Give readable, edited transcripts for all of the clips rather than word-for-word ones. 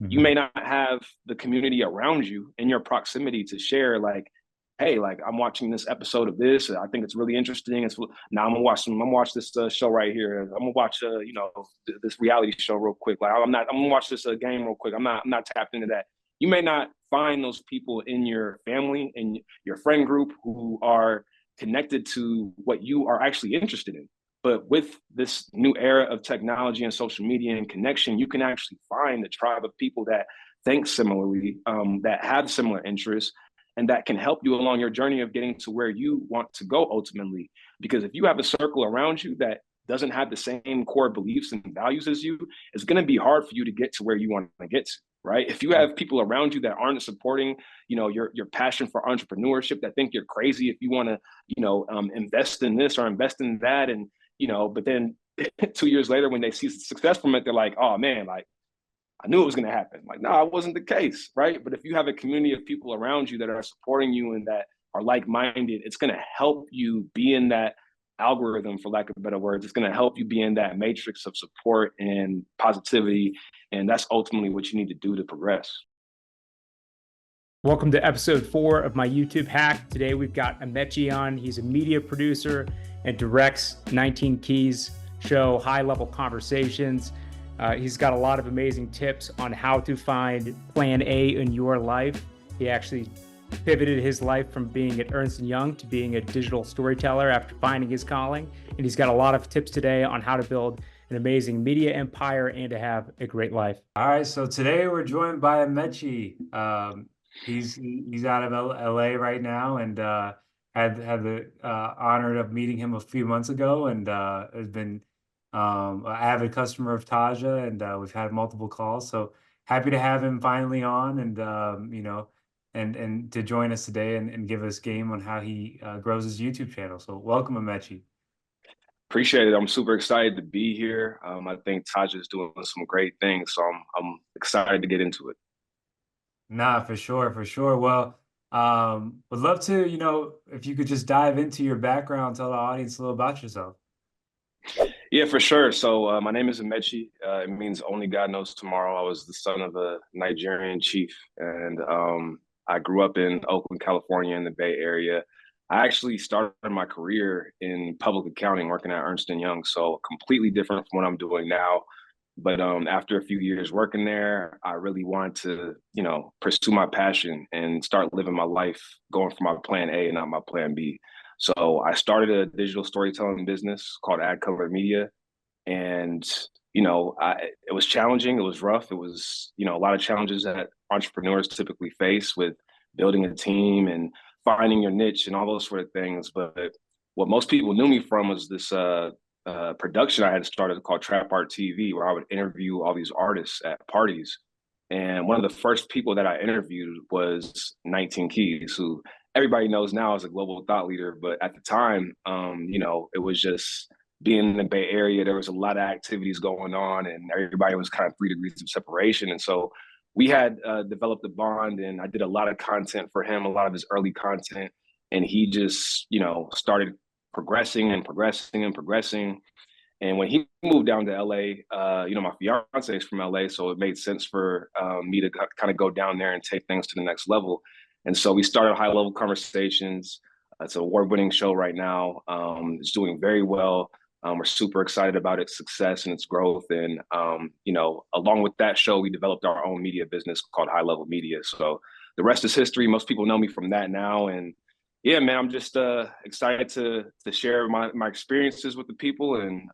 You may not have the community around you in your proximity to share, like, hey, like I'm watching this episode of this. I think it's really interesting. It's now I'm gonna watch this show right here. I'm gonna watch this reality show real quick. Like I'm gonna watch this game real quick. I'm not tapped into that. You may not find those people in your family and your friend group who are connected to what you are actually interested in. But with this new era of technology and social media and connection, you can actually find a tribe of people that think similarly, that have similar interests, and that can help you along your journey of getting to where you want to go ultimately. Because if you have a circle around you that doesn't have the same core beliefs and values as you, it's going to be hard for you to get to where you want to get to. Right. If you have people around you that aren't supporting, your passion for entrepreneurship, that think you're crazy if you want to, invest in this or invest in that. And, but then 2 years later, when they see success from it, they're like, oh man, like I knew it was going to happen. Like, no, it wasn't the case. Right. But if you have a community of people around you that are supporting you and that are like-minded, it's going to help you be in that algorithm, for lack of better words. It's going to help you be in that matrix of support and positivity. And that's ultimately what you need to do to progress. Welcome to episode 4 of my YouTube hack. Today we've got Amechi on. He's a media producer and directs 19 Keys show, High Level Conversations. He's got a lot of amazing tips on how to find plan A in your life. He actually pivoted his life from being at Ernst & Young to being a digital storyteller after finding his calling. And he's got a lot of tips today on how to build an amazing media empire and to have a great life. All right, so today we're joined by Amechi. He's out of LA right now, and had the honor of meeting him a few months ago, and has been an avid customer of Taja, and we've had multiple calls. So happy to have him finally on, and and to join us today and give us game on how he grows his YouTube channel. So welcome, Amechi. Appreciate it. I'm super excited to be here. I think Taja is doing some great things, so I'm excited to get into it. Nah, for sure, for sure. Well, would love to, if you could just dive into your background, tell the audience a little about yourself. Yeah, for sure. So my name is Amechi. It means only God knows tomorrow. I was the son of a Nigerian chief, and I grew up in Oakland, California, in the Bay Area. I actually started my career in public accounting, working at Ernst & Young, so completely different from what I'm doing now. But after a few years working there, I really wanted to, pursue my passion and start living my life going for my plan A and not my plan B. So I started a digital storytelling business called Ad Color Media. And, it was challenging. It was rough. It was, a lot of challenges that entrepreneurs typically face with building a team and finding your niche and all those sort of things. But what most people knew me from was this production I had started called Trap Art TV, where I would interview all these artists at parties. And one of the first people that I interviewed was 19 Keys, who everybody knows now as a global thought leader. But at the time, it was just being in the Bay Area, there was a lot of activities going on and everybody was kind of 3 degrees of separation. And so we had developed a bond, and I did a lot of content for him, a lot of his early content. And he just, started progressing and progressing and progressing. And when he moved down to LA, my fiance is from LA, so it made sense for me to kind of go down there and take things to the next level. And so we started High Level Conversations. It's an award-winning show right now. It's doing very well. We're super excited about its success and its growth. And, along with that show, we developed our own media business called High Level Media. So the rest is history. Most people know me from that now. And yeah, man, I'm just excited to share my experiences with the people and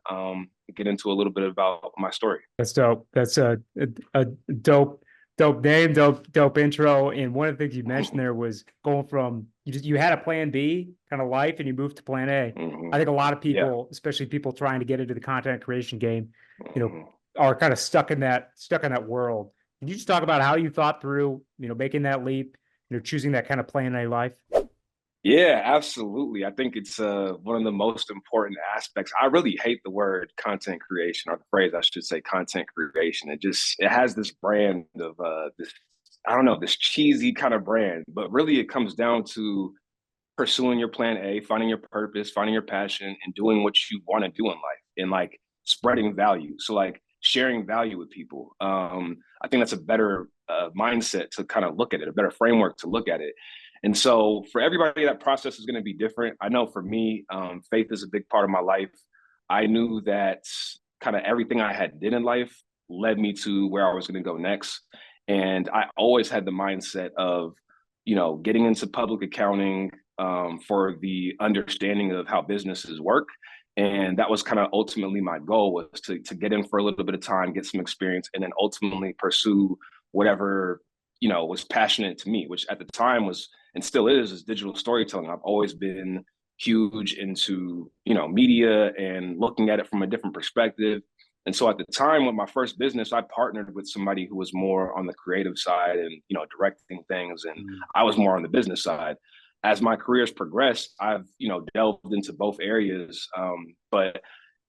get into a little bit about my story. That's dope. That's a dope name, dope intro. And one of the things you mentioned there was going from you had a plan B kind of life and you moved to plan A. Mm-hmm. I think a lot of people, especially people trying to get into the content creation game, Mm-hmm. are kind of stuck in that world. Can you just talk about how you thought through, making that leap, choosing that kind of plan A life? Yeah, absolutely. I think it's one of the most important aspects. I really hate the word content creation, or the phrase I should say, content creation. It has this brand of this cheesy kind of brand, but really it comes down to pursuing your plan A, finding your purpose, finding your passion, and doing what you want to do in life, and like spreading value. So like sharing value with people. I think that's a better mindset to kind of look at it, a better framework to look at it. And so for everybody, that process is going to be different. I know for me, faith is a big part of my life. I knew that kind of everything I had did in life led me to where I was going to go next. And I always had the mindset of, getting into public accounting, for the understanding of how businesses work. And that was kind of ultimately my goal, was to get in for a little bit of time, get some experience, and then ultimately pursue whatever, was passionate to me, which at the time was, and still is digital storytelling. I've always been huge into, media and looking at it from a different perspective. And so at the time with my first business, I partnered with somebody who was more on the creative side and, directing things. And I was more on the business side. As my career's progressed, I've, delved into both areas. But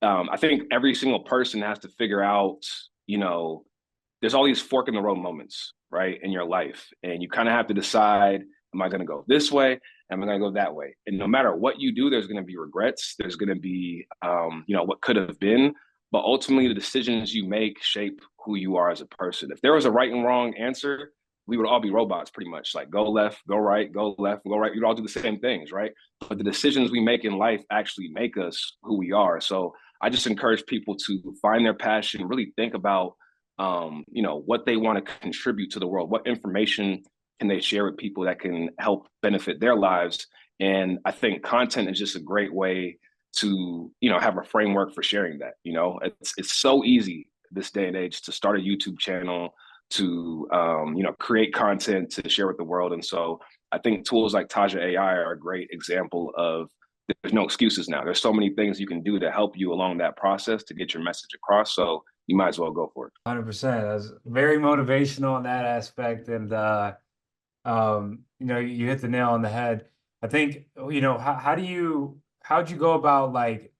I think every single person has to figure out, there's all these fork in the road moments, right, in your life. And you kind of have to decide, am I going to go this way? Am I going to go that way? And no matter what you do, there's going to be regrets. There's going to be, what could have been. But ultimately, the decisions you make shape who you are as a person. If there was a right and wrong answer, we would all be robots pretty much, like go left, go right, go left, go right. We'd all do the same things, right? But the decisions we make in life actually make us who we are. So I just encourage people to find their passion, really think about, what they want to contribute to the world, what information can they share with people that can help benefit their lives. And I think content is just a great way to, have a framework for sharing that. It's so easy this day and age to start a YouTube channel, to create content to share with the world. And so I think tools like Taja AI are a great example of, there's no excuses now. There's so many things you can do to help you along that process to get your message across. So you might as well go for it. 100%. That's very motivational in that aspect. And you hit the nail on the head. I think, how'd you go about, like,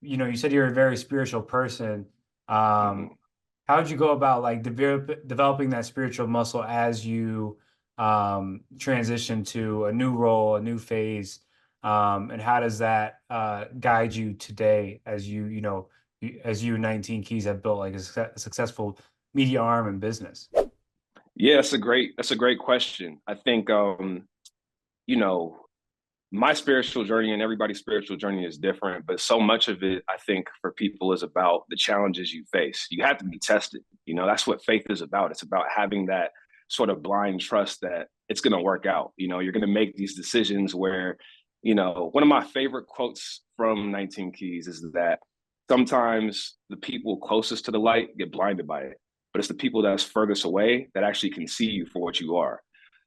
you said you're a very spiritual person. How'd you go about, like, developing that spiritual muscle as you transition to a new role, a new phase? And how does that guide you today as as you and 19 Keys have built like a successful media arm and business? Yeah, that's a great question. I think, my spiritual journey and everybody's spiritual journey is different, but so much of it, I think, for people is about the challenges you face. You have to be tested. That's what faith is about. It's about having that sort of blind trust that it's going to work out. You're going to make these decisions where, one of my favorite quotes from 19 Keys is that sometimes the people closest to the light get blinded by it, but it's the people that's furthest away that actually can see you for what you are.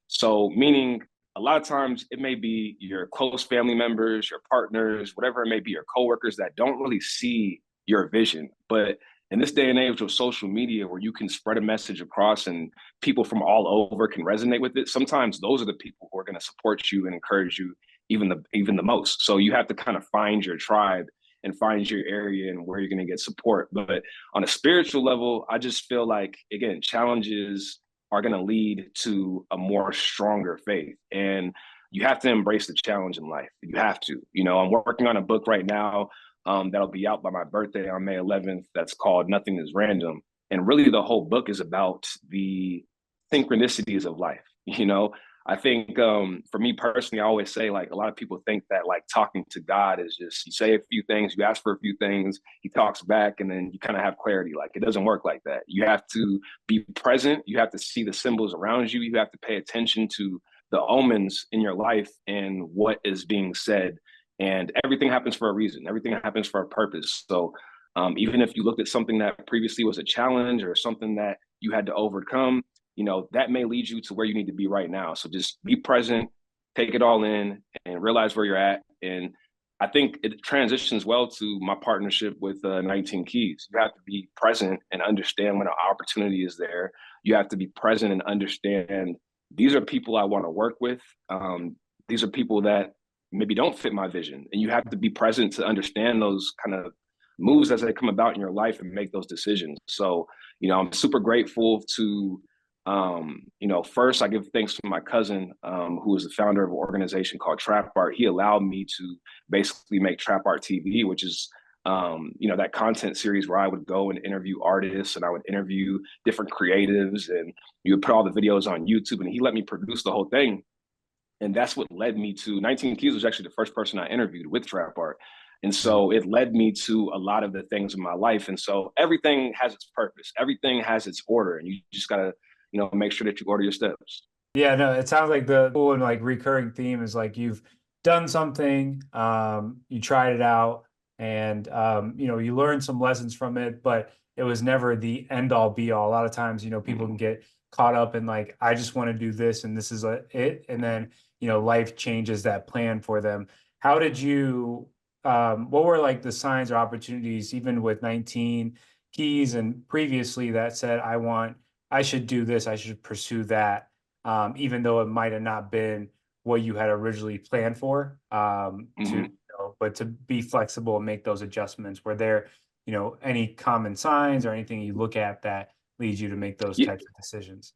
So meaning, a lot of times it may be your close family members, your partners, whatever it may be, your coworkers that don't really see your vision. But in this day and age with social media, where you can spread a message across and people from all over can resonate with it, sometimes those are the people who are going to support you and encourage you even the most. So you have to kind of find your tribe and find your area and where you're going to get support. But on a spiritual level, I just feel like, again, challenges are going to lead to a more stronger faith. And you have to embrace the challenge in life. You have to. I'm working on a book right now that'll be out by my birthday on May 11th. That's called Nothing is Random. And really the whole book is about the synchronicities of life. I think for me personally, I always say, like, a lot of people think that, like, talking to God is just, you say a few things, you ask for a few things, he talks back, and then you kind of have clarity. Like, it doesn't work like that. You have to be present. You have to see the symbols around you. You have to pay attention to the omens in your life and what is being said. And everything happens for a reason. Everything happens for a purpose. So even if you looked at something that previously was a challenge or something that you had to overcome, that may lead you to where you need to be right now. So just be present, take it all in, and realize where you're at. And I think it transitions well to my partnership with 19 Keys. You have to be present and understand when an opportunity is there. You have to be present and understand, these are people I want to work with. These are people that maybe don't fit my vision. And you have to be present to understand those kind of moves as they come about in your life and make those decisions. So, I'm super grateful to first, I give thanks to my cousin, who is the founder of an organization called Trap Art. He allowed me to basically make Trap Art TV, which is that content series where I would go and interview artists and I would interview different creatives, and you would put all the videos on YouTube, and he let me produce the whole thing. And that's what led me to 19 Keys was actually the first person I interviewed with trap art. And so it led me to a lot of the things in my life. And so everything has its purpose. Everything has its order. And you just got to, make sure that you order your steps. Yeah, no, it sounds like the cool and like recurring theme is like you've done something, you tried it out, and you learned some lessons from it, but it was never the end all be all. A lot of times, people can get caught up in like, I just want to do this and this is it. And then, life changes that plan for them. How did you, what were like the signs or opportunities, even with 19 Keys and previously that said, I should do this, I should pursue that, even though it might have not been what you had originally planned for, but to be flexible and make those adjustments. Were there, any common signs or anything you look at that leads you to make those types of decisions?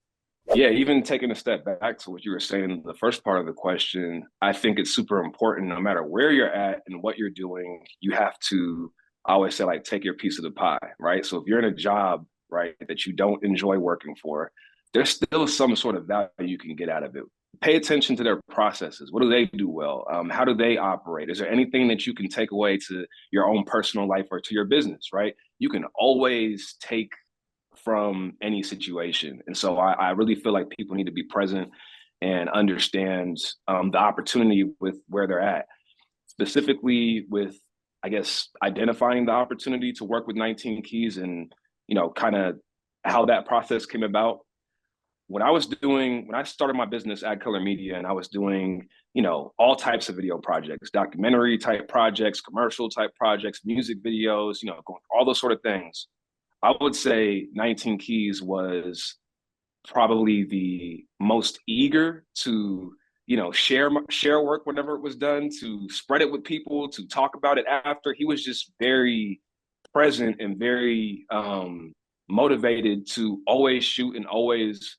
Yeah, even taking a step back to what you were saying in the first part of the question, I think it's super important no matter where you're at and what you're doing, you have to, I always say, like, take your piece of the pie, right? So if you're in a job, right, that you don't enjoy working for, there's still some sort of value you can get out of it. Pay attention to their processes. What do they do well? How do they operate? Is there anything that you can take away to your own personal life or to your business, right? You can always take from any situation. And so I really feel like people need to be present and understand the opportunity with where they're at, specifically with, I guess, identifying the opportunity to work with 19 Keys and, kind of how that process came about. When I started my business, Ad Color Media, and I was doing, all types of video projects, documentary type projects, commercial type projects, music videos, all those sort of things. I would say 19 Keys was probably the most eager to, share work whenever it was done, to spread it with people, to talk about it after. He was just very present and very motivated to always shoot and always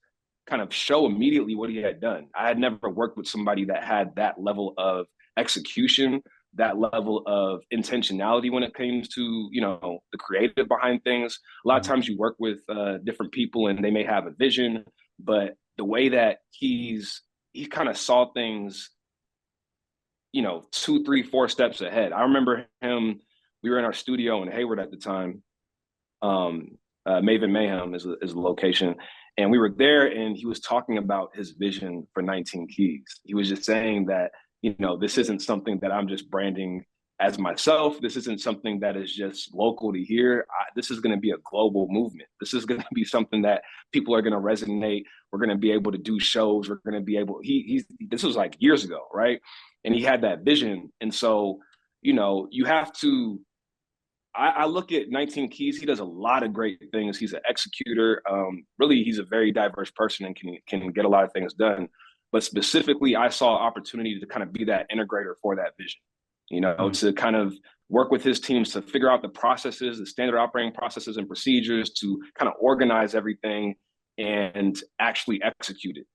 kind of show immediately what he had done. I had never worked with somebody that had that level of execution, that level of intentionality when it comes to, the creative behind things. A lot of times you work with different people and they may have a vision, but the way that he kind of saw things, 2, 3, 4 steps ahead. I remember him, we were in our studio in Hayward at the time. Maven Mayhem is the location. And we were there and he was talking about his vision for 19 Keys. He was just saying that, this isn't something that I'm just branding as myself. This isn't something that is just local to here. This is going to be a global movement. This is going to be something that people are going to resonate. We're going to be able to do shows. We're going to be able, this was like years ago, right? And he had that vision. And so, you have to, I look at 19 Keys. He does a lot of great things. He's an executor. Really, he's a very diverse person and can get a lot of things done. But specifically, I saw opportunity to kind of be that integrator for that vision, to kind of work with his teams to figure out the processes, the standard operating processes and procedures, to kind of organize everything and actually execute it,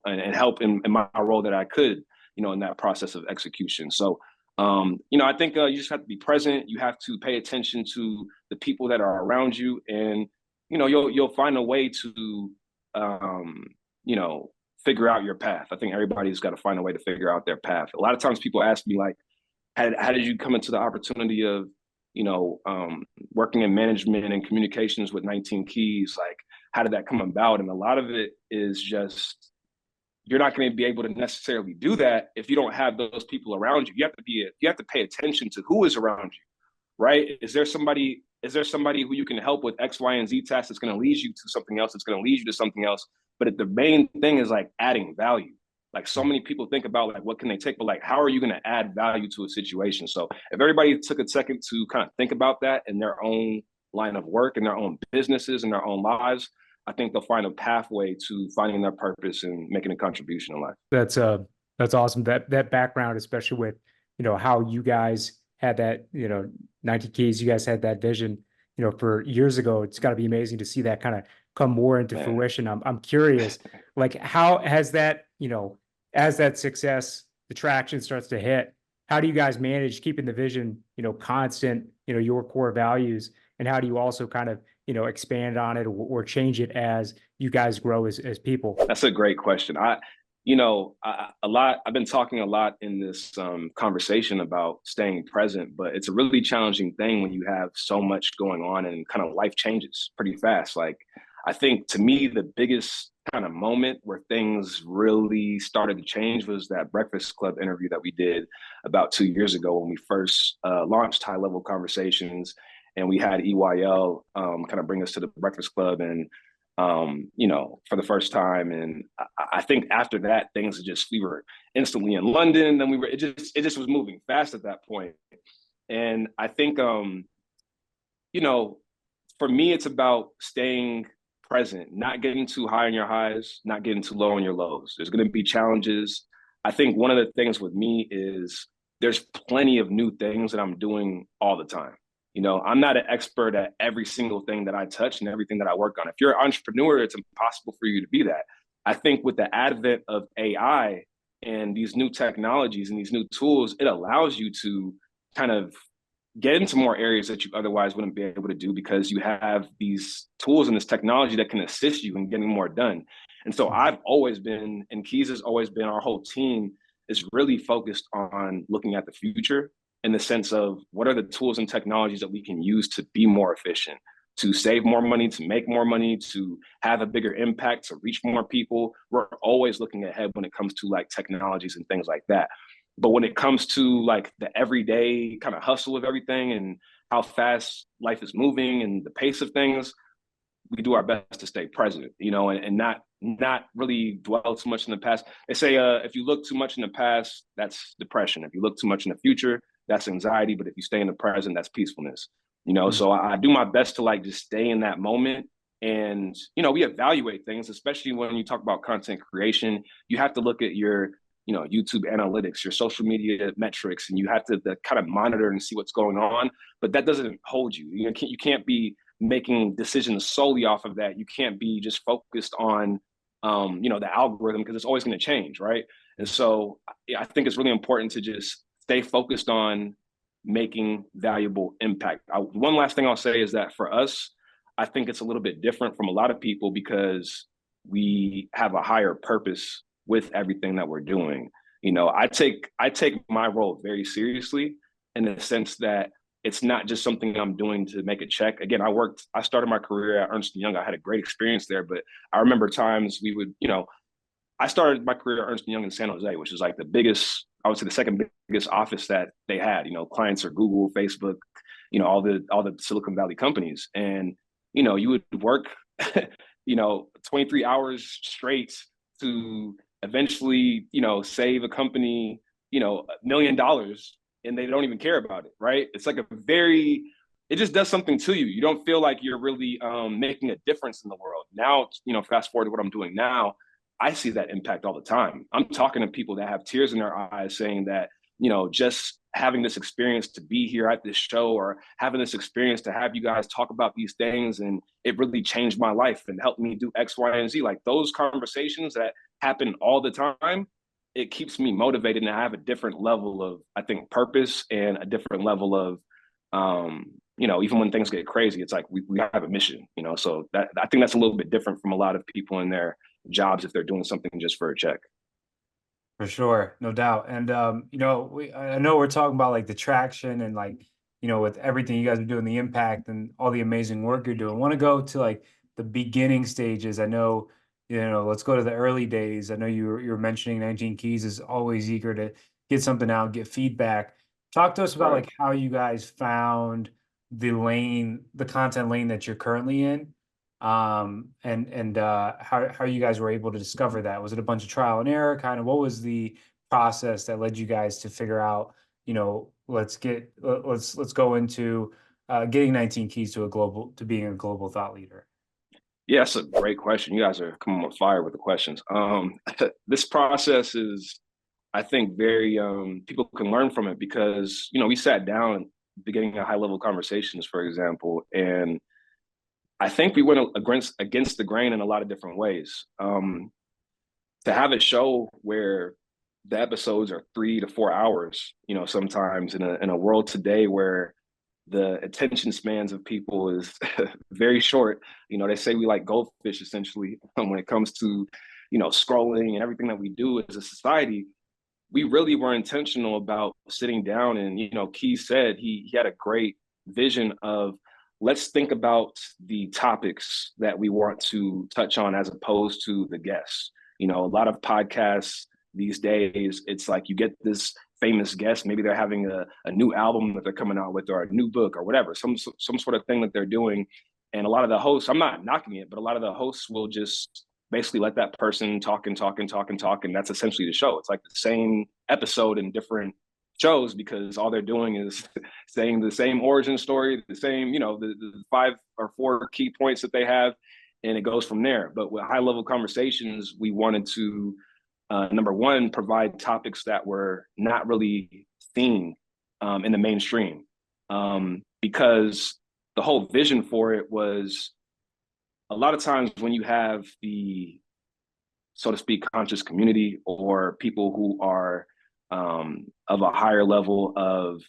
and help in my role that I could, in that process of execution. So, I think you just have to be present. You have to pay attention to the people that are around you, and you'll find a way to figure out your path. I think everybody's got to find a way to figure out their path. A lot of times people ask me, like, how did you come into the opportunity of working in management and communications with 19 Keys? Like, how did that come about? And a lot of it is just, you're not going to be able to necessarily do that if you don't have those people around you. You have to pay attention to who is around you, right? Is there somebody who you can help with X, Y, and Z tasks that's going to lead you to something else? That's going to lead you to something else. But the main thing is like adding value. Like, so many people think about like, what can they take? But like, how are you going to add value to a situation? So if everybody took a second to kind of think about that in their own line of work, in their own businesses, in their own lives, I think they'll find a pathway to finding their purpose and making a contribution in life. That's awesome. That background, especially with, how you guys had that, 19 Keys, you guys had that vision, for years ago. It's got to be amazing to see that kind of come more into fruition. I'm curious, like, how has that, as that success, the traction starts to hit, how do you guys manage keeping the vision, constant your core values, and how do you also kind of, expand on it or change it as you guys grow as people? That's a great question. I've been talking a lot in this conversation about staying present, but it's a really challenging thing when you have so much going on and kind of life changes pretty fast. Like, I think to me, the biggest kind of moment where things really started to change was that Breakfast Club interview that we did about 2 years ago when we first launched High Level Conversations, and we had EYL kind of bring us to the Breakfast Club and for the first time. And I think after that, we were instantly in London. Then it just was moving fast at that point. And I think, for me, it's about staying present, not getting too high on your highs, not getting too low on your lows. There's going to be challenges. I think one of the things with me is there's plenty of new things that I'm doing all the time. I'm not an expert at every single thing that I touch and everything that I work on. If you're an entrepreneur, it's impossible for you to be that. I think with the advent of AI and these new technologies and these new tools, it allows you to kind of get into more areas that you otherwise wouldn't be able to do because you have these tools and this technology that can assist you in getting more done. And so I've always been, and Keys has always been, our whole team is really focused on looking at the future in the sense of what are the tools and technologies that we can use to be more efficient, to save more money, to make more money, to have a bigger impact, to reach more people. We're always looking ahead when it comes to like technologies and things like that. But when it comes to like the everyday kind of hustle of everything and how fast life is moving and the pace of things, we do our best to stay present, and not really dwell too much in the past. They say if you look too much in the past, that's depression. If you look too much in the future, that's anxiety. But if you stay in the present, that's peacefulness. So I do my best to like just stay in that moment. And we evaluate things, especially when you talk about content creation. You have to look at your YouTube analytics, your social media metrics, and you have to kind of monitor and see what's going on. But that doesn't hold you. You can't be making decisions solely off of that. You can't be just focused on the algorithm, because it's always going to change, right? And so I think it's really important to just stay focused on making valuable impact. One last thing I'll say is that for us, I think it's a little bit different from a lot of people because we have a higher purpose with everything that we're doing. I take my role very seriously in the sense that it's not just something I'm doing to make a check. Again, I started my career at Ernst & Young. I had a great experience there, but I remember times we would, I started my career at Ernst & Young in San Jose, which is like the biggest, I would say the second biggest office that they had. Clients are Google, Facebook, all the Silicon Valley companies. And, you would work, 23 hours straight to eventually, save a company, $1 million, and they don't even care about it, right? It's like it just does something to you. You don't feel like you're really making a difference in the world. Now, fast forward to what I'm doing now, I see that impact all the time. I'm talking to people that have tears in their eyes saying that, just having this experience to be here at this show, or having this experience to have you guys talk about these things, and it really changed my life and helped me do X, Y, and Z. Like those conversations that happen all the time, it keeps me motivated, and I have a different level of, I think, purpose, and a different level of, even when things get crazy, it's like we have a mission, so that, I think that's a little bit different from a lot of people in their jobs if they're doing something just for a check. For sure, no doubt. And I know we're talking about like the traction and like, with everything you guys are doing, the impact and all the amazing work you're doing. I want to go to like the beginning stages. I know, let's go to the early days. I know you're mentioning 19 Keys is always eager to get something out, get feedback. Talk to us about like how you guys found the content lane that you're currently in. And how you guys were able to discover that. Was it a bunch of trial and error? Kind of what was the process that led you guys to figure out, let's go into getting 19 Keys to being a global thought leader? Yeah, that's a great question. You guys are coming on fire with the questions. This process is, I think, very people can learn from it because, we sat down beginning of High Level Conversations, for example, and I think we went against the grain in a lot of different ways. To have a show where the episodes are 3 to 4 hours, sometimes in a world today where the attention spans of people is very short. You know, they say we like goldfish essentially when it comes to, you know, scrolling and everything that we do as a society. We really were intentional about sitting down, and, you know, Key said he had a great vision of, let's think about the topics that we want to touch on as opposed to the guests. You know, a lot of podcasts these days, it's like you get this famous guest, maybe they're having a new album that they're coming out with, or a new book or whatever, some sort of thing that they're doing. And a lot of the hosts, I'm not knocking it, but a lot of the hosts will just basically let that person talk and talk and talk and talk. And that's essentially the show. It's like the same episode in different shows, because all they're doing is saying the same origin story, the same, you know, the 5 or 4 key points that they have, and it goes from there. But with high level conversations, we wanted to, number one, provide topics that were not really seen in the mainstream, because the whole vision for it was, a lot of times when you have the, so to speak, conscious community, or people who are of a higher level of,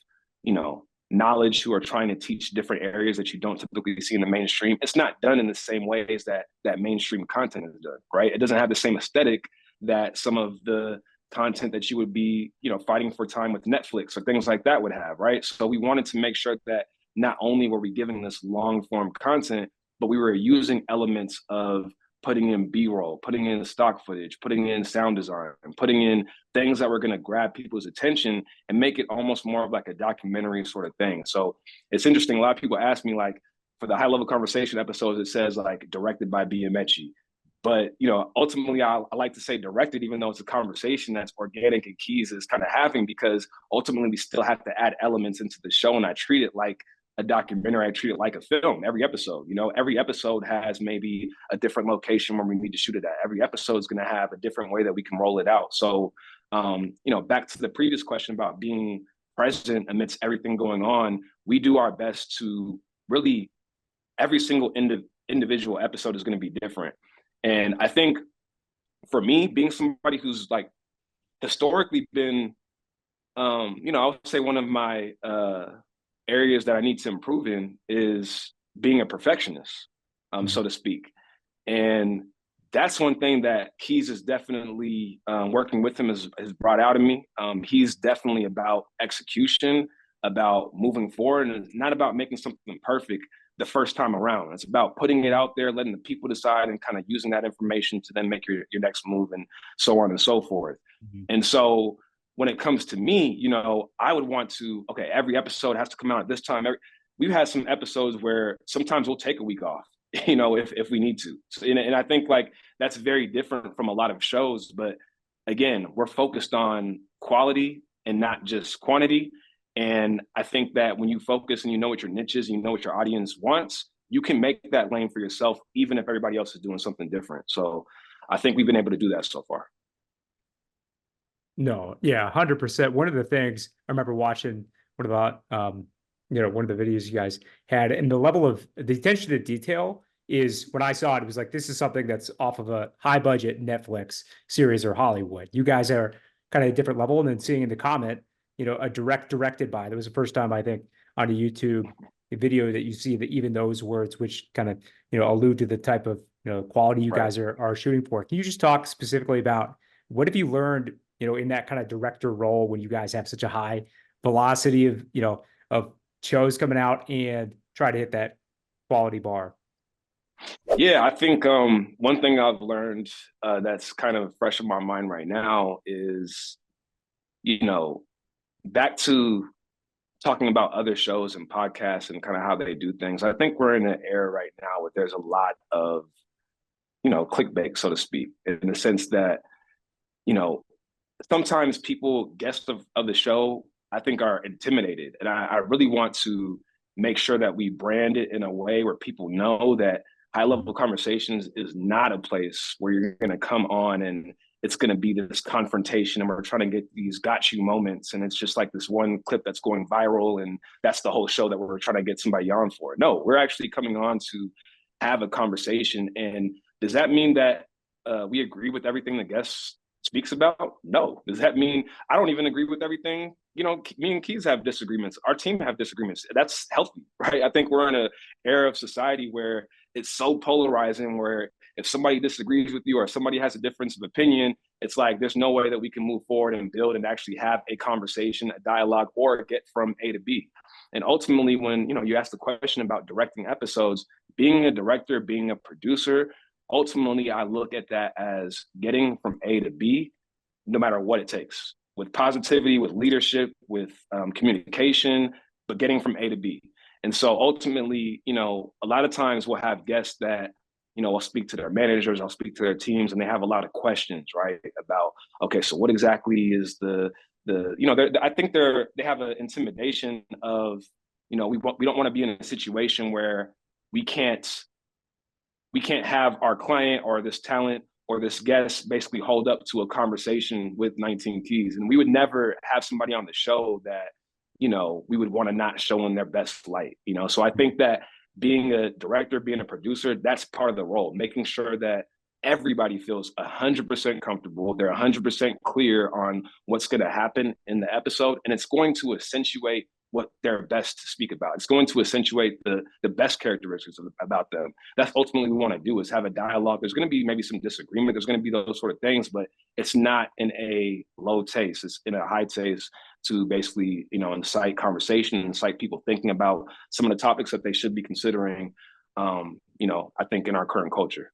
you know, knowledge, who are trying to teach different areas that you don't typically see in the mainstream, it's not done in the same ways that mainstream content is done, right? It doesn't have the same aesthetic that some of the content that you would be, you know, fighting for time with Netflix or things like that would have, right? So we wanted to make sure that not only were we giving this long form content, but we were using elements of putting in B-roll, putting in stock footage, putting in sound design, and putting in things that were going to grab people's attention and make it almost more of like a documentary sort of thing. So it's interesting. A lot of people ask me, like, for the high level conversation episodes, it says like directed by Brendan Amechi. But, you know, ultimately, I like to say directed, even though it's a conversation that's organic and Keys is kind of having, because ultimately we still have to add elements into the show. And I treat it like a documentary. I treat it like a film. Every episode, you know, every episode has maybe a different location where we need to shoot it at. Every episode is going to have a different way that we can roll it out. So, you know, back to the previous question about being present amidst everything going on, we do our best to really, every single individual episode is going to be different. And I think for me, being somebody who's like historically been, you know, I would say one of my areas that I need to improve in is being a perfectionist, so to speak. And that's one thing that Keys is definitely working with him has brought out of me. He's definitely about execution, about moving forward, and it's not about making something perfect the first time around. It's about putting it out there, letting the people decide, and kind of using that information to then make your next move, and so on and so forth. And so when it comes to me, you know, I would want to, okay, every episode has to come out at this time. We've had some episodes where sometimes we'll take a week off, you know, if we need to. So, and I think like that's very different from a lot of shows. But again, we're focused on quality and not just quantity. And I think that when you focus and you know what your niche is, and you know what your audience wants, you can make that lane for yourself, even if everybody else is doing something different. So I think we've been able to do that so far. No, yeah, 100%. One of the things I remember watching one of the, you know, one of the videos you guys had, and the level of the attention to detail is, when I saw it, it was like, this is something that's off of a high budget Netflix series or Hollywood. You guys are kind of a different level. And then seeing in the comment, you know, directed by, that was the first time I think on a YouTube video that you see that even those words, which kind of, you know, allude to the type of, you know, quality you guys are shooting for. Can you just talk specifically about what have you learned, you know, in that kind of director role, when you guys have such a high velocity of, you know, of shows coming out and try to hit that quality bar? Yeah, I think one thing I've learned that's kind of fresh in my mind right now is, you know, back to talking about other shows and podcasts and kind of how they do things. I think we're in an era right now where there's a lot of, you know, clickbait, so to speak, in the sense that, you know, sometimes people, guests of the show, I think are intimidated. And I really want to make sure that we brand it in a way where people know that high level conversations is not a place where you're going to come on and it's going to be this confrontation and we're trying to get these got you moments. And it's just like this one clip that's going viral. And that's the whole show that we're trying to get somebody on for. No, we're actually coming on to have a conversation. And does that mean that we agree with everything the guests speaks about? No. Does that mean I don't even agree with everything? Me and Keys have disagreements. Our team have disagreements. That's healthy, right? I think we're in an era of society where it's so polarizing, where if somebody disagrees with you or somebody has a difference of opinion, it's like there's no way that we can move forward and build and actually have a conversation, a dialogue, or get from A to B. And ultimately, when you ask the question about directing episodes, being a director, being a producer, ultimately I look at that as getting from A to B, no matter what it takes, with positivity, with leadership, with communication, but getting from A to B. And so ultimately, a lot of times we'll have guests that, I'll speak to their managers, I'll speak to their teams, and they have a lot of questions, right? About, okay, so what exactly is I think they have an intimidation of, we don't want to be in a situation where we can't have our client or this talent or this guest basically hold up to a conversation with 19 Keys. And we would never have somebody on the show that, we would want to not show in their best light, So I think that being a director, being a producer, that's part of the role, making sure that everybody feels 100% comfortable. They're 100% clear on what's going to happen in the episode. And it's going to accentuate what they're best to speak about. It's going to accentuate the best characteristics about them. That's ultimately what we want to do, is have a dialogue. There's going to be maybe some disagreement. There's going to be those sort of things, but it's not in a low taste. It's in a high taste to basically, incite conversation, incite people thinking about some of the topics that they should be considering, I think in our current culture.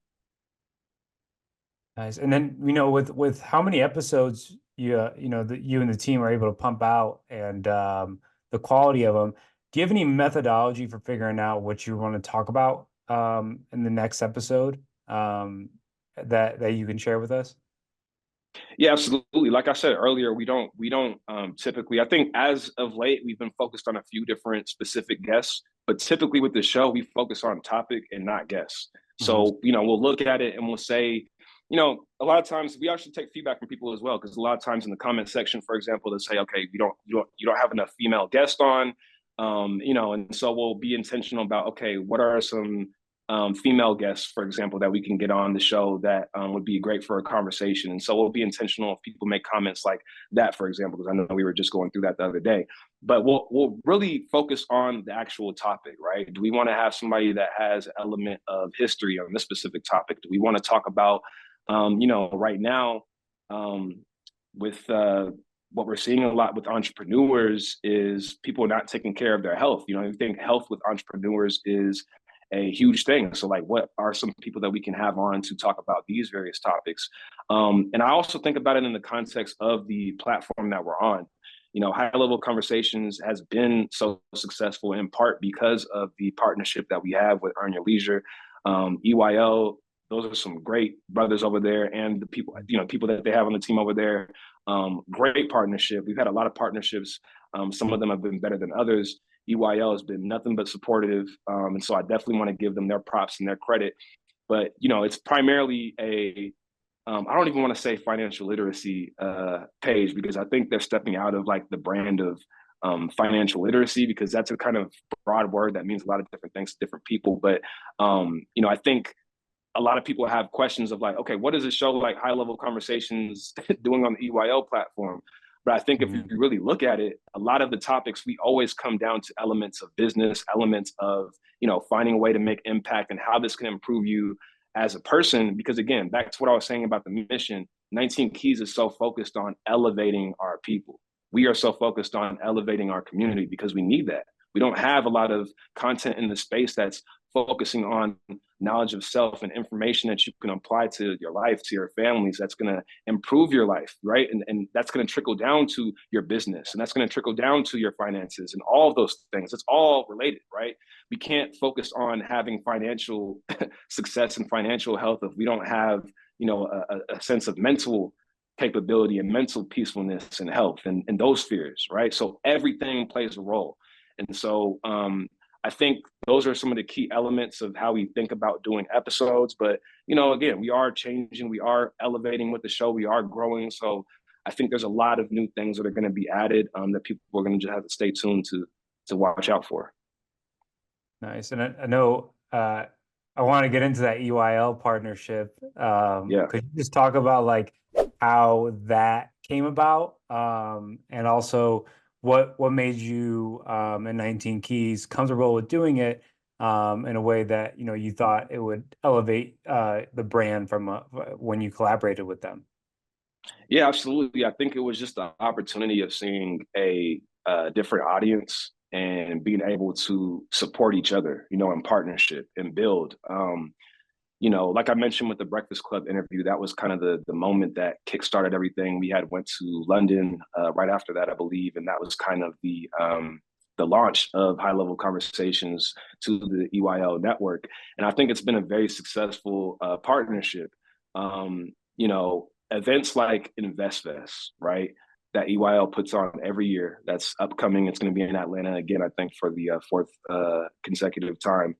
Nice. And then, with how many episodes that you and the team are able to pump out, and the quality of them, do you have any methodology for figuring out what you want to talk about in the next episode that you can share with us? Yeah, absolutely. Like I said earlier, we don't typically, I think as of late, we've been focused on a few different specific guests, but typically with the show, we focus on topic and not guests. So, we'll look at it and we'll say, a lot of times we actually take feedback from people as well, because a lot of times in the comment section, for example, they'll say, okay, you don't have enough female guests on, and so we'll be intentional about, okay, what are some female guests, for example, that we can get on the show that would be great for a conversation. And so we'll be intentional if people make comments like that, for example, because I know we were just going through that the other day. But we'll really focus on the actual topic, right? Do we want to have somebody that has an element of history on this specific topic? Do we want to talk about, right now, with what we're seeing a lot with entrepreneurs is people not taking care of their health. I think health with entrepreneurs is a huge thing. So like, what are some people that we can have on to talk about these various topics? And I also think about it in the context of the platform that we're on. High level conversations has been so successful in part because of the partnership that we have with Earn Your Leisure, EYL. Those are some great brothers over there, and the people, people that they have on the team over there. Great partnership. We've had a lot of partnerships. Some of them have been better than others. EYL has been nothing but supportive. And so I definitely want to give them their props and their credit. But, it's primarily I don't even want to say financial literacy page, because I think they're stepping out of like the brand of financial literacy, because that's a kind of broad word that means a lot of different things to different people. But, I think a lot of people have questions of like, okay, what does a show like High Level Conversations doing on the EYL platform? But I think if you really look at it, a lot of the topics, we always come down to elements of business, elements of, finding a way to make impact and how this can improve you as a person. Because again, back to what I was saying about the mission, 19 Keys is so focused on elevating our people. We are so focused on elevating our community because we need that. We don't have a lot of content in the space that's focusing on knowledge of self and information that you can apply to your life, to your families, that's going to improve your life, right? And that's going to trickle down to your business, and that's going to trickle down to your finances and all of those things. It's all related, right? We can't focus on having financial success and financial health if we don't have, a sense of mental capability and mental peacefulness and health and those spheres, right? So everything plays a role. And so I think those are some of the key elements of how we think about doing episodes. But, again, we are changing, we are elevating with the show, we are growing. So I think there's a lot of new things that are going to be added that people are going to just have to stay tuned to watch out for. Nice. And I know I want to get into that EYL partnership. Yeah. Could you just talk about like how that came about, and also what made you in 19 Keys comfortable with doing it in a way that you thought it would elevate the brand from when you collaborated with them. Yeah, absolutely. I think it was just the opportunity of seeing a different audience and being able to support each other, in partnership and build. Like I mentioned with the Breakfast Club interview, that was kind of the moment that kickstarted everything. We had went to London right after that, I believe, and that was kind of the launch of High Level Conversations to the EYL network. And I think it's been a very successful partnership. Events like InvestFest, right? That EYL puts on every year. That's upcoming. It's going to be in Atlanta again, I think, for the fourth consecutive time.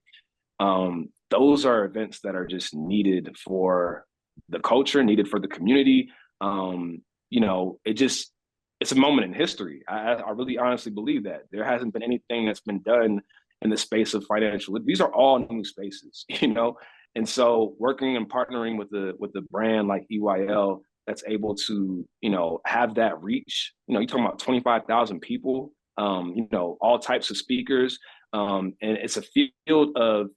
Those are events that are just needed for the culture, needed for the community. It's a moment in history. I really honestly believe that there hasn't been anything that's been done in the space of financial. These are all new spaces, and so working and partnering with the brand like EYL that's able to, have that reach. You're talking about 25,000 people, all types of speakers, and it's a field of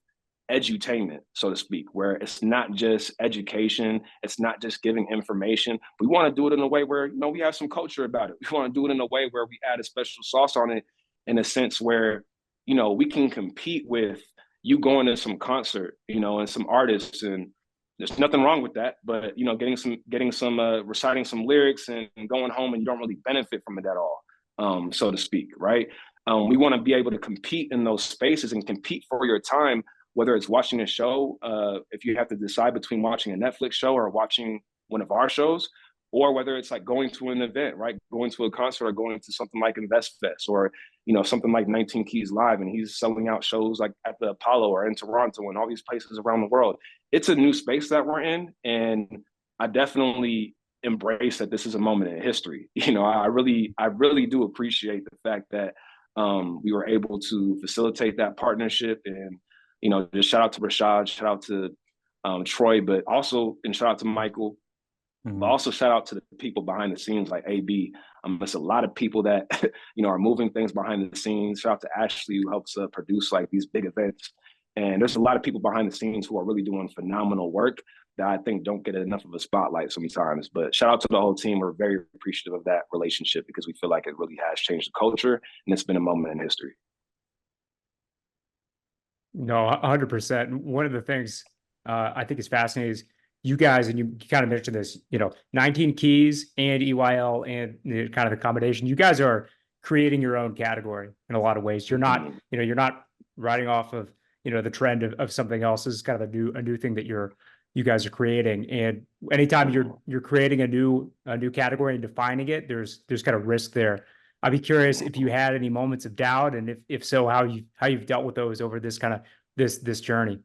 edutainment, so to speak, where it's not just education, it's not just giving information. We want to do it in a way where we have some culture about it. We want to do it in a way where we add a special sauce on it, in a sense where we can compete with you going to some concert, and some artists, and there's nothing wrong with that. But getting some reciting some lyrics and going home and you don't really benefit from it at all, so to speak, right? We want to be able to compete in those spaces and compete for your time, whether it's watching a show, if you have to decide between watching a Netflix show or watching one of our shows, or whether it's like going to an event, right? Going to a concert or going to something like InvestFest or, something like 19 Keys Live, and he's selling out shows like at the Apollo or in Toronto and all these places around the world. It's a new space that we're in. And I definitely embrace that this is a moment in history. I really do appreciate the fact that we were able to facilitate that partnership. And just shout out to Rashad, shout out to Troy, but also, and shout out to Michael, but also shout out to the people behind the scenes like AB. There's a lot of people that, are moving things behind the scenes. Shout out to Ashley, who helps produce like these big events. And there's a lot of people behind the scenes who are really doing phenomenal work that I think don't get enough of a spotlight sometimes. But shout out to the whole team. We're very appreciative of that relationship because we feel like it really has changed the culture, and it's been a moment in history. No, 100%. One of the things I think is fascinating is you guys, and you kind of mentioned this, 19 Keys and EYL and kind of the combination. You guys are creating your own category in a lot of ways. You're not, you're not riding off of, the trend of something else. This is kind of a new thing that you guys are creating. And anytime you're creating a new category and defining it, there's kind of risk there. I'd be curious if you had any moments of doubt, and if so, how you've dealt with those over this kind of this journey.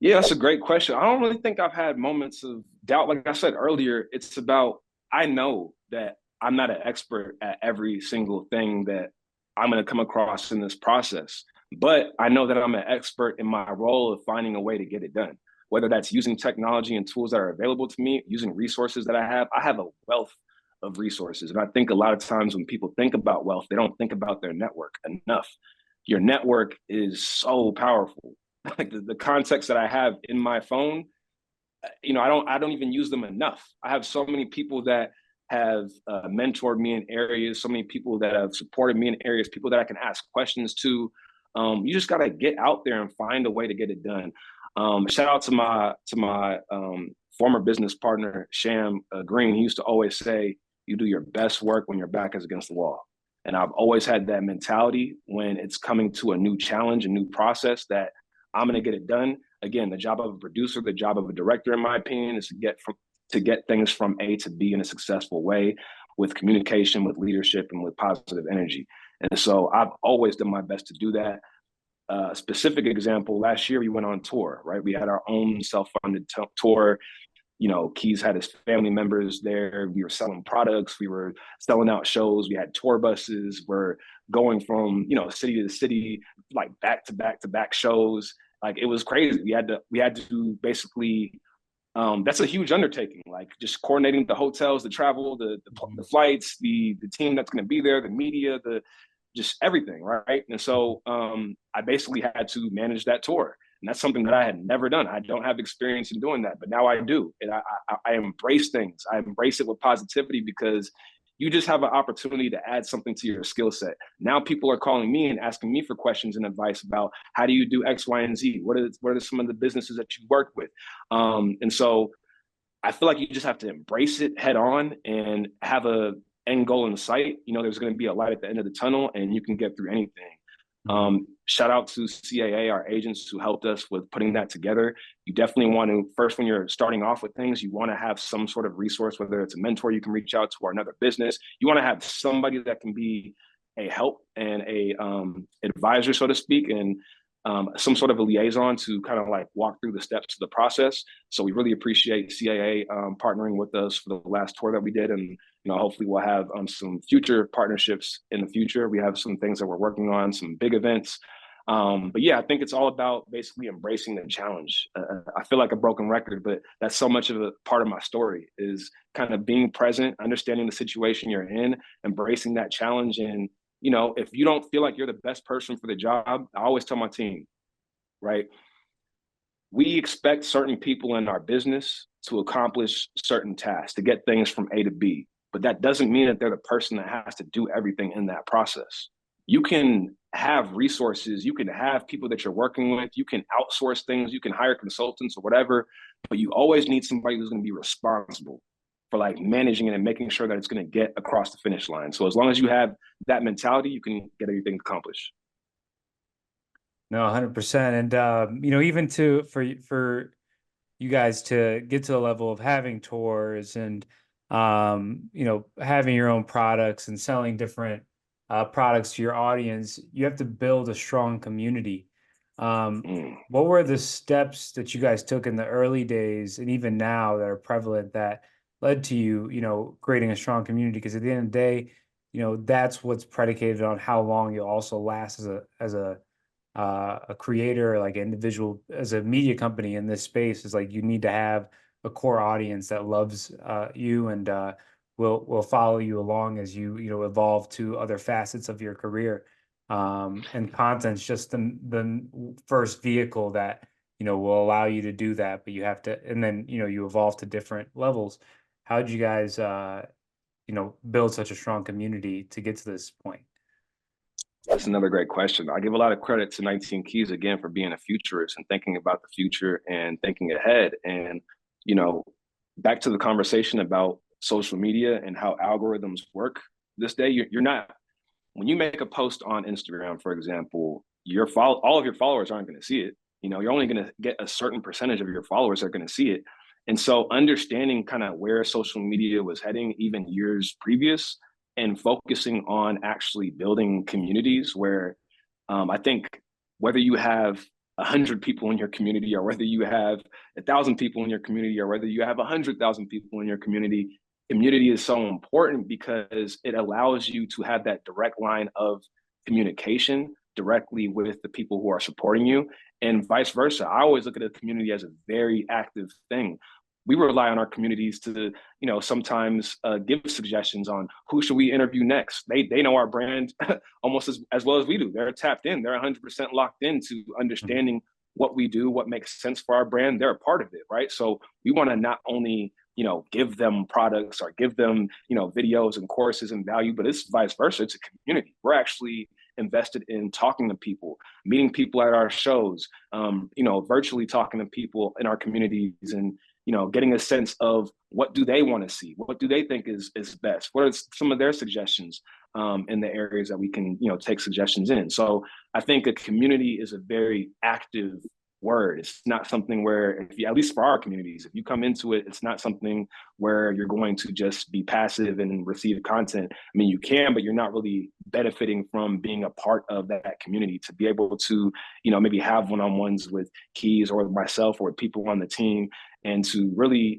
Yeah, that's a great question. I don't really think I've had moments of doubt. Like I said earlier, it's about, I know that I'm not an expert at every single thing that I'm going to come across in this process, but I know that I'm an expert in my role of finding a way to get it done. Whether that's using technology and tools that are available to me, using resources that I have a wealth of resources. And I think a lot of times when people think about wealth, they don't think about their network enough. Your network is so powerful. Like the context that I have in my phone, I don't even use them enough. I have so many people that have mentored me in areas, so many people that have supported me in areas, people that I can ask questions to. You just got to get out there and find a way to get it done. Shout out to my former business partner, Sham Green. He used to always say, you do your best work when your back is against the wall. And I've always had that mentality when it's coming to a new challenge, a new process, that I'm going to get it done. Again, the job of a producer, the job of a director, in my opinion, is to get things from A to B in a successful way, with communication, with leadership, and with positive energy. And so I've always done my best to do that. Specific example, last year we went on tour, right? We had our own self-funded tour. Keys had his family members there. We were selling products. We were selling out shows. We had tour buses. We're going from, city to city, like back to back to back shows. Like, it was crazy. We had to basically that's a huge undertaking. Like just coordinating the hotels, the travel, the flights, the team that's going to be there, the media, the just everything, right? And so I basically had to manage that tour, and that's something that I had never done. I don't have experience in doing that, but now I do, and I embrace things. I embrace it with positivity because you just have an opportunity to add something to your skill set. Now people are calling me and asking me for questions and advice about how do you do X, Y, and Z? What are some of the businesses that you work with? And so I feel like you just have to embrace it head on and have a end goal in sight. You know, there's going to be a light at the end of the tunnel, and you can get through anything. Shout out to CAA, our agents who helped us with putting that together. You definitely want to, first, when you're starting off with things, you want to have some sort of resource, whether it's a mentor you can reach out to or another business. You want to have somebody that can be a help and a advisor, so to speak, and some sort of a liaison to kind of like walk through the steps of the process. So we really appreciate CAA partnering with us for the last tour that we did. And, you know, hopefully we'll have some future partnerships in the future. We have some things that we're working on, some big events. But yeah, I think it's all about basically embracing the challenge. I feel like a broken record, but that's so much of a part of my story is kind of being present, understanding the situation you're in, embracing that challenge. And, you know, if you don't feel like you're the best person for the job, I always tell my team, right? We expect certain people in our business to accomplish certain tasks, to get things from A to B. But that doesn't mean that they're the person that has to do everything in that process. You can have resources, you can have people that you're working with, you can outsource things, you can hire consultants or whatever, but you always need somebody who's going to be responsible for like managing it and making sure that it's going to get across the finish line. So as long as you have that mentality, you can get everything accomplished. No, 100%. And you know, even for you guys to get to the level of having tours and you know, having your own products and selling different products to your audience, you have to build a strong community. What were the steps that you guys took in the early days and even now that are prevalent that led to you, you know, creating a strong community? Because at the end of the day, you know, that's what's predicated on how long you'll also last as a creator, like an individual, as a media company in this space. Is like you need to have a core audience that loves you and will follow you along as you know evolve to other facets of your career. And content's just the first vehicle that you know will allow you to do that. But you have to, and then you know you evolve to different levels. How did you guys you know build such a strong community to get to this point? That's another great question. I give a lot of credit to 19 Keys again for being a futurist and thinking about the future and thinking ahead. And, you know, back to the conversation about social media and how algorithms work this day, you're not, when you make a post on Instagram, for example, all of your followers aren't going to see it. You know, you're only going to get a certain percentage of your followers that are going to see it. And so understanding kind of where social media was heading even years previous and focusing on actually building communities where I think whether you have 100 people in your community or whether you have 1,000 people in your community or whether you have 100,000 people in your community, community is so important because it allows you to have that direct line of communication directly with the people who are supporting you and vice versa. I always look at a community as a very active thing. We rely on our communities to, you know, sometimes give suggestions on who should we interview next. They know our brand almost as well as we do. They're tapped in. They're 100% locked into understanding what we do, what makes sense for our brand. They're a part of it, right? So we want to not only, you know, give them products or give them, you know, videos and courses and value, but it's vice versa. It's a community. We're actually invested in talking to people, meeting people at our shows, you know, virtually talking to people in our communities and, you know, getting a sense of what do they want to see? What do they think is best? What are some of their suggestions in the areas that we can, you know, take suggestions in? So I think a community is a very active word. It's not something where, if you, at least for our communities, if you come into it, it's not something where you're going to just be passive and receive content. I mean, you can, but you're not really benefiting from being a part of that community to be able to, you know, maybe have one-on-ones with Keys or myself or people on the team and to really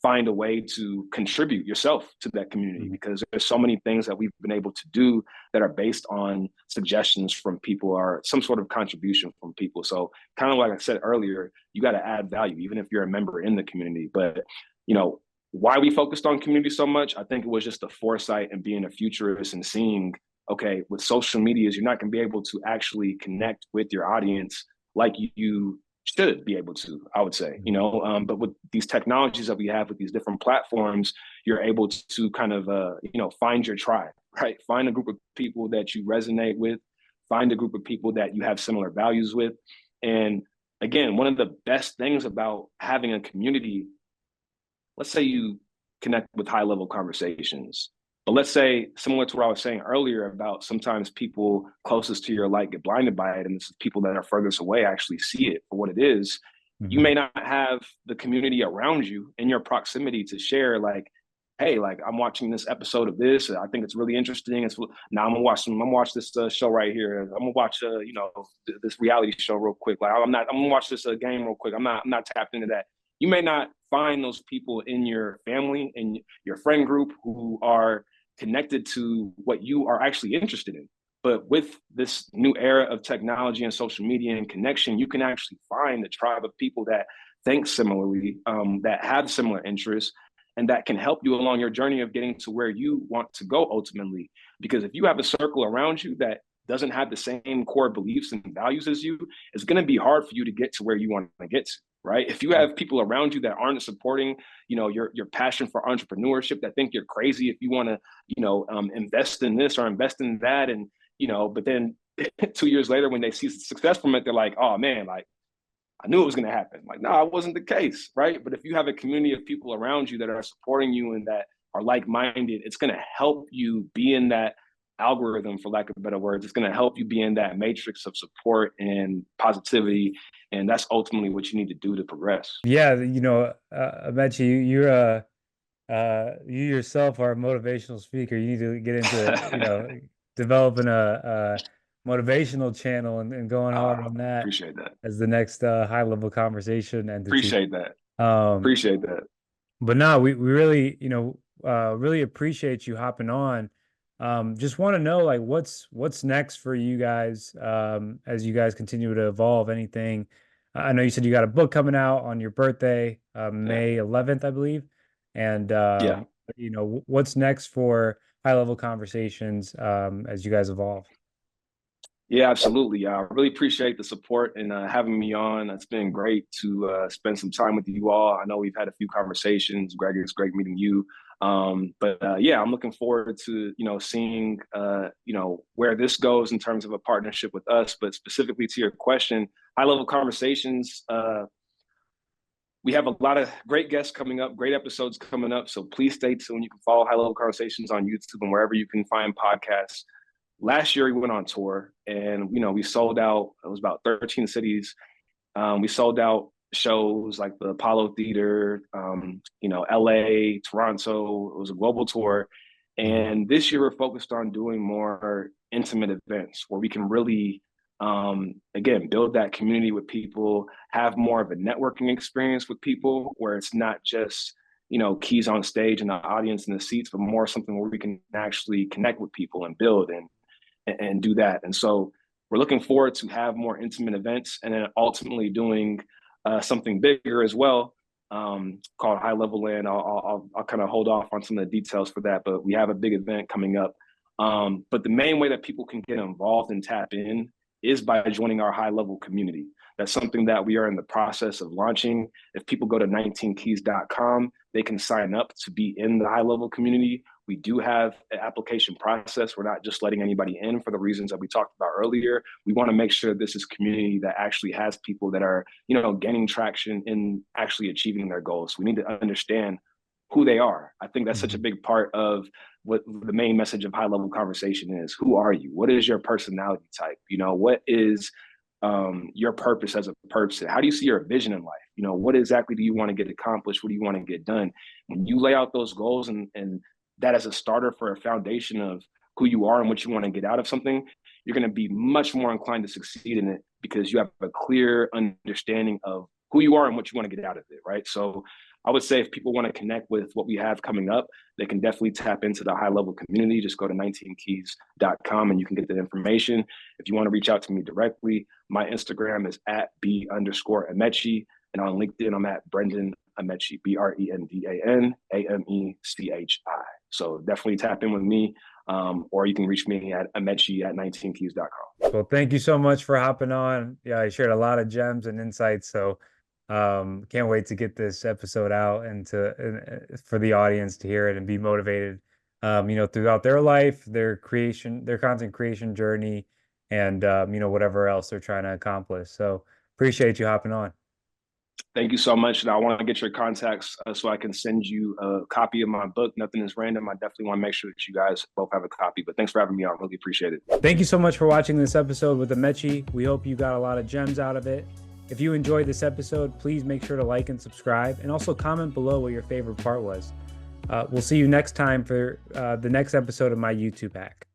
find a way to contribute yourself to that community, because there's so many things that we've been able to do that are based on suggestions from people or some sort of contribution from people. So kind of like I said earlier, you got to add value, even if you're a member in the community. But, why we focused on community so much, I think it was just the foresight and being a futurist and seeing, okay, with social medias, you're not going to be able to actually connect with your audience like you should be able to, I would say, but with these technologies that we have with these different platforms, you're able to kind of, find your tribe, right? Find a group of people that you resonate with, find a group of people that you have similar values with. And again, one of the best things about having a community, let's say you connect with high level conversations, but let's say, similar to what I was saying earlier about sometimes people closest to your light get blinded by it, and it's people that are furthest away actually see it for what it is. You may not have the community around you in your proximity to share, like, hey, like, I'm watching this episode of this, I think it's really interesting. Now I'm gonna watch this show right here. I'm gonna watch this reality show real quick. Like, I'm gonna watch this game real quick. I'm not tapped into that. You may not find those people in your family and your friend group who are connected to what you are actually interested in. But with this new era of technology and social media and connection, you can actually find a tribe of people that think similarly, that have similar interests, and that can help you along your journey of getting to where you want to go ultimately. Because if you have a circle around you that doesn't have the same core beliefs and values as you, it's going to be hard for you to get to where you want to get to. Right? If you have people around you that aren't supporting, your passion for entrepreneurship, that think you're crazy if you want to, invest in this or invest in that, and but then 2 years later, when they see success from it, they're like, oh man, like, I knew it was going to happen. Like, no, it wasn't the case, right? But if you have a community of people around you that are supporting you and that are like-minded, it's going to help you be in that algorithm, for lack of better words. It's going to help you be in that matrix of support and positivity, and that's ultimately what you need to do to progress. Yeah, Amechi, you yourself are a motivational speaker. You need to get into developing a motivational channel and going hard on that. Appreciate that. As the next high level conversation entity. Appreciate that. Appreciate that. But no, we really, really appreciate you hopping on. Just want to know, like, what's next for you guys as you guys continue to evolve. Anything? I know you said you got a book coming out on your birthday, May 11th, I believe. And what's next for high level conversations as you guys evolve? Yeah, absolutely. I really appreciate the support and having me on. It's been great to spend some time with you all. I know we've had a few conversations. Greg, it's great meeting you. But I'm looking forward to, seeing, where this goes in terms of a partnership with us. But specifically to your question, high level conversations, we have a lot of great guests coming up, great episodes coming up. So please stay tuned. You can follow High Level Conversations on YouTube and wherever you can find podcasts. Last year, we went on tour and, we sold out. It was about 13 cities. We sold out shows like the Apollo Theater, LA, Toronto. It was a global tour. And this year, we're focused on doing more intimate events where we can really, again, build that community with people, have more of a networking experience with people where it's not just, keys on stage and the audience in the seats, but more something where we can actually connect with people and build and do that. And so we're looking forward to have more intimate events and then ultimately doing something bigger as well, called High Level Land. I'll kind of hold off on some of the details for that, but we have a big event coming up. But the main way that people can get involved and tap in is by joining our high level community. That's something that we are in the process of launching. If people go to 19keys.com, they can sign up to be in the high level community. We do have an application process. We're not just letting anybody in for the reasons that we talked about earlier. We want to make sure this is community that actually has people that are, gaining traction in actually achieving their goals. We need to understand who they are. I think that's such a big part of what the main message of High Level Conversation is. Who are you? What is your personality type? What is your purpose as a person? How do you see your vision in life? What exactly do you want to get accomplished? What do you want to get done? When you lay out those goals and that as a starter for a foundation of who you are and what you want to get out of something, you're going to be much more inclined to succeed in it because you have a clear understanding of who you are and what you want to get out of it, right? So I would say if people want to connect with what we have coming up, they can definitely tap into the high level community. Just go to 19keys.com and you can get the information. If you want to reach out to me directly, my Instagram is at @B_Amechi. And on LinkedIn, I'm at Brendan Amechi, BrendanAmechi. So definitely tap in with me, or you can reach me at Amechi@19keys.com. Well, thank you so much for hopping on. Yeah, I shared a lot of gems and insights. So can't wait to get this episode out and for the audience to hear it and be motivated, throughout their life, their content creation journey, and whatever else they're trying to accomplish. So appreciate you hopping on. Thank you so much. And I want to get your contacts so I can send you a copy of my book, Nothing is Random. I definitely want to make sure that you guys both have a copy. But thanks for having me on. Really appreciate it. Thank you so much for watching this episode with Amechi. We hope you got a lot of gems out of it. If you enjoyed this episode, please make sure to like and subscribe, and also comment below what your favorite part was. We'll see you next time for the next episode of my YouTube hack.